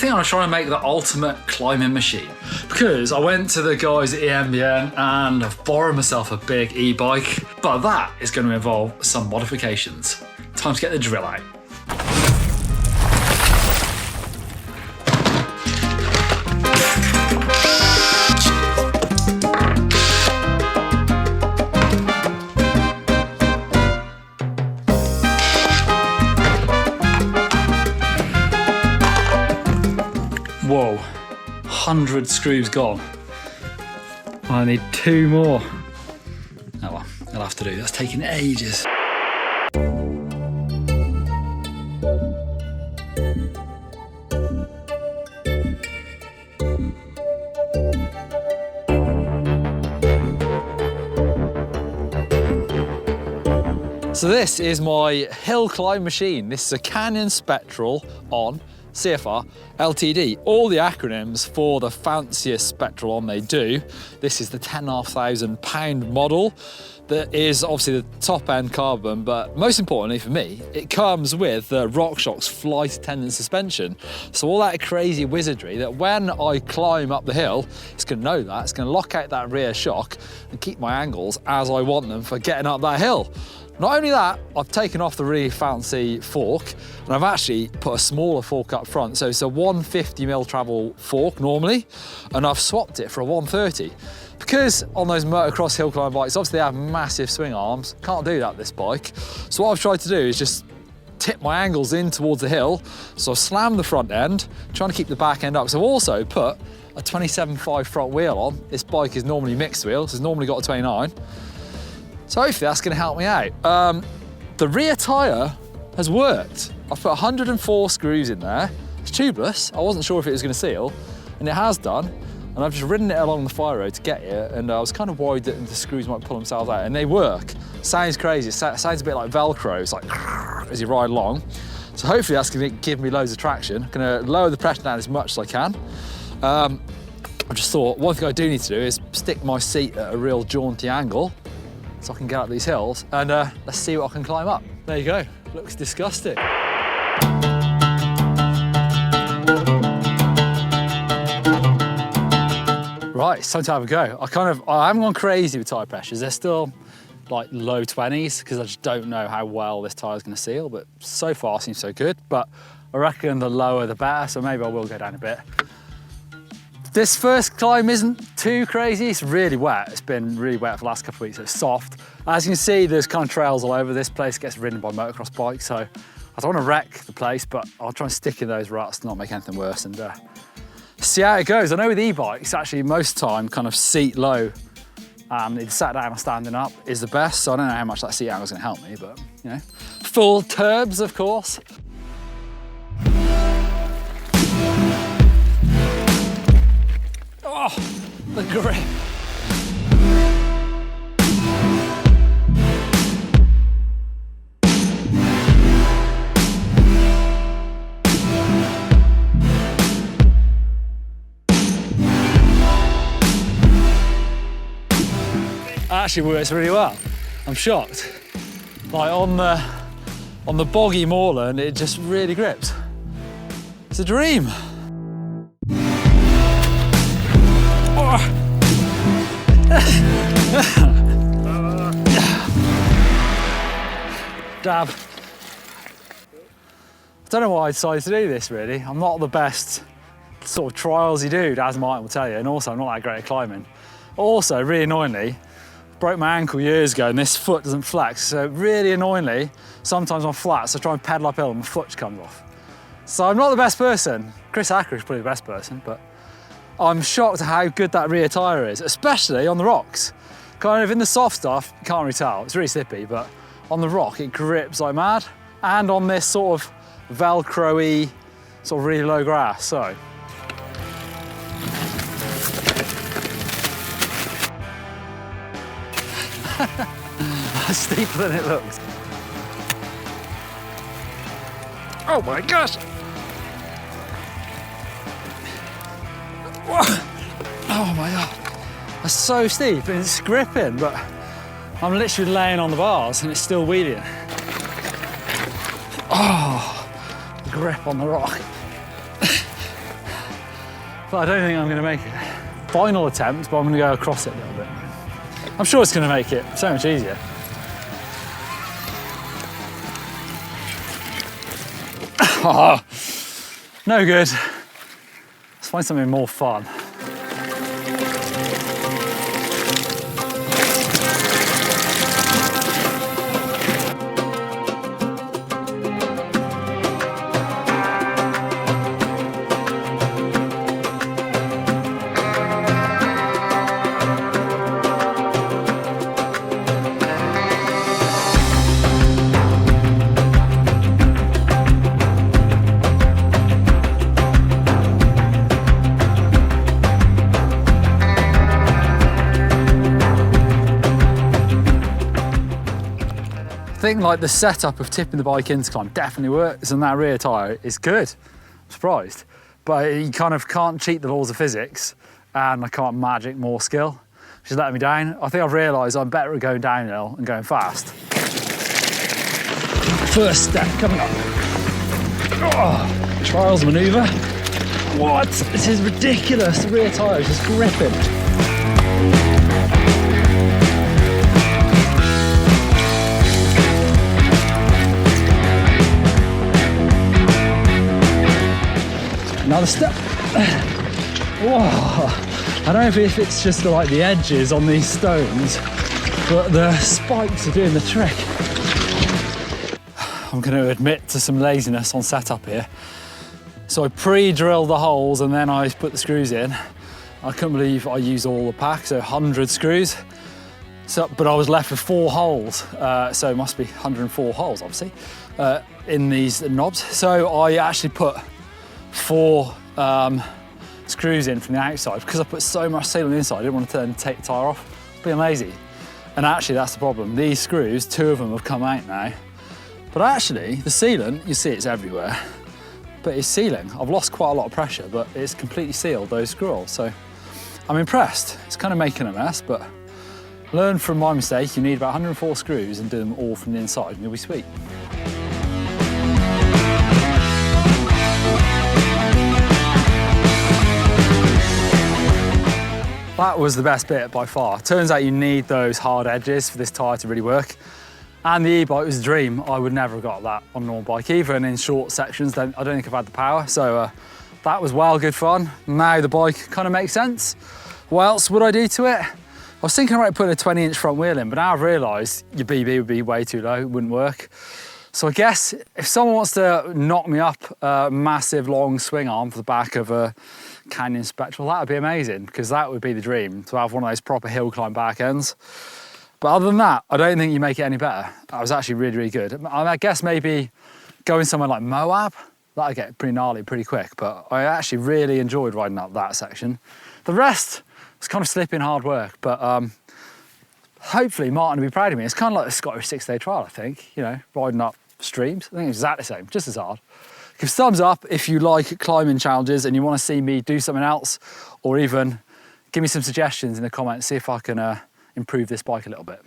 think I'm trying to make the ultimate climbing machine, because I went to the guys at GMBN and I've borrowed myself a big e-bike, but that is going to involve some modifications. Time to get the drill out. Whoa, 100 screws gone. I need 2 more. Oh well, I'll have to do. That's taking ages. So this is my hill climb machine. This is a Canyon Spectral on CFR LTD. All the acronyms for the fanciest Spectral on they do. This is the £10,500 model that is obviously the top end carbon, but most importantly for me, it comes with the RockShox flight attendant suspension. So all that crazy wizardry that when I climb up the hill, it's gonna know that, it's gonna lock out that rear shock and keep my angles as I want them for getting up that hill. Not only that, I've taken off the really fancy fork and I've actually put a smaller fork up front. So it's a 150mm travel fork normally, and I've swapped it for a 130. Because on those motocross hill climb bikes, obviously they have massive swing arms. Can't do that with this bike. So what I've tried to do is just tip my angles in towards the hill. So I've slammed the front end, trying to keep the back end up. So I've also put a 27.5 front wheel on. This bike is normally mixed wheels, it's normally got a 29. So hopefully that's going to help me out. The rear tyre has worked. I've put 104 screws in there. It's tubeless. I wasn't sure if it was going to seal, and it has done. And I've just ridden it along the fire road to get here, and I was kind of worried that the screws might pull themselves out, and they work. Sounds crazy. It sounds a bit like Velcro. It's like as you ride along. So hopefully that's going to give me loads of traction. I'm going to lower the pressure down as much as I can. I just thought one thing I do need to do is stick my seat at a real jaunty angle, so I can get up these hills, and let's see what I can climb up. There you go, looks disgusting. Right, it's time to have a go. I haven't gone crazy with tyre pressures. They're still like low 20s, because I just don't know how well this tyre's gonna seal, but so far seems so good. But I reckon the lower the better, so maybe I will go down a bit. This first climb isn't too crazy. It's really wet. It's been really wet for the last couple of weeks, so it's soft. As you can see, there's kind of trails all over. This place gets ridden by motocross bikes, so I don't want to wreck the place, but I'll try and stick in those ruts and not make anything worse, and see how it goes. I know with e-bikes, actually most time kind of seat low, either sat down or standing up is the best, so I don't know how much that seat angle is going to help me, but you know. Full turbs, of course. Oh, the grip. Actually works really well. I'm shocked. Like on the boggy moorland, it just really grips. It's a dream. Dab. I don't know why I decided to do this really. I'm not the best sort of trialsy dude, as Martin will tell you, and also I'm not that great at climbing. Also, really annoyingly, broke my ankle years ago and this foot doesn't flex, so really annoyingly, sometimes on flats I try and pedal uphill and my foot just comes off. So I'm not the best person. Chris Acker is probably the best person, but I'm shocked at how good that rear tyre is, especially on the rocks. Kind of in the soft stuff, you can't really tell, it's really slippy, but on the rock it grips like mad, and on this sort of Velcro-y, sort of really low grass, so. Steeper than it looks. Oh my gosh! Oh my god, that's so steep and it's gripping, but I'm literally laying on the bars and it's still wheeling. Oh, the grip on the rock. But I don't think I'm going to make it. Final attempt, but I'm going to go across it a little bit. I'm sure it's going to make it so much easier. Oh, no good. Let's find something more fun. I think like the setup of tipping the bike into climb definitely works, and that rear tyre is good. I'm surprised. But you kind of can't cheat the laws of physics, and I can't magic more skill, which is letting me down. I think I've realised I'm better at going downhill and going fast. First step coming up. Oh, trials manoeuvre. What? This is ridiculous. The rear tyre is just gripping. Another step. Whoa. I don't know if it's just like the edges on these stones, but the spikes are doing the trick. I'm going to admit to some laziness on setup here. So I pre-drilled the holes and then I put the screws in. I couldn't believe I used all the pack, so 100 screws. So, but I was left with 4 holes, so it must be 104 holes, obviously, in these knobs. So I actually put 4 screws in from the outside because I put so much seal on the inside. I didn't want to take the tyre off. Being lazy. And actually that's the problem. These screws, 2 of them have come out now. But actually the sealant, you see it's everywhere, but it's sealing. I've lost quite a lot of pressure, but it's completely sealed those screw holes. So I'm impressed. It's kind of making a mess, but learn from my mistake. You need about 104 screws and do them all from the inside and you'll be sweet. That was the best bit by far. Turns out you need those hard edges for this tyre to really work. And the e-bike was a dream. I would never have got that on a normal bike, even in short sections. I don't think I've had the power. So that was well good fun. Now the bike kind of makes sense. What else would I do to it? I was thinking about putting a 20-inch front wheel in, but now I've realised your BB would be way too low, it wouldn't work. So I guess if someone wants to knock me up a massive long swing arm for the back of a Canyon Spectral, that would be amazing, because that would be the dream, to have one of those proper hill climb back ends. But other than that, I don't think you make it any better. That was actually really, really good. I guess maybe going somewhere like Moab, that'd get pretty gnarly pretty quick, but I actually really enjoyed riding up that section. The rest was kind of slipping hard work, but hopefully Martin will be proud of me. It's kind of like a Scottish 6-day trial, I think, you know, riding up streams. I think it's exactly the same, just as hard. Give us a thumbs up if you like climbing challenges and you want to see me do something else, or even give me some suggestions in the comments, see if I can improve this bike a little bit.